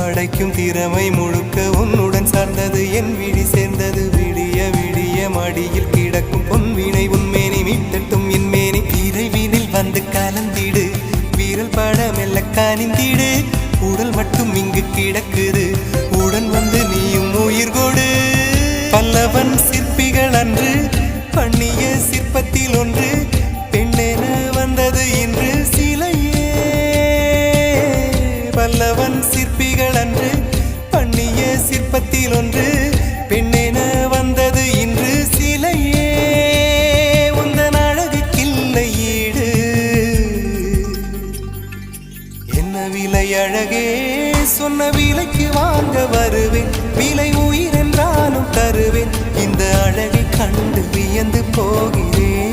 படைக்கும் திறமை முழுக்க உன்னுடன் சார்ந்தது என் விழி சேர்ந்தது விடிய விடிய மடியில் கிடக்கும் பொன்வினை உன்மேனி மீட்டட்டும் என் மேனி இறைவினில் வந்து கலந்திடு வீரல் பட மெல்ல காணிந்திடு உடல் மட்டும் இங்கு கிடக்குது உடன் வந்து நீயும் உயிர் கொடு பல்லவன் சிற்பிகள் அன்று பண்ணிய சிற்பத்தில் ஒன்று பெண்ணென வந்தது இன்று சிலையே பல்லவன் சிற்பிகள் அன்று பண்ணிய சிற்பத்தில் ஒன்று பெண்ணென வந்தது இன்று சிலையே உந்தன் அழகுக்கில்லை ஈடு என்ன விலை அழகே சொன்ன விலைக்கு வாங்க வருவேன் விலை உயிர் என்றாலும் தருவேன் இந்த அழகை கண்டு வியந்து போகிறேன்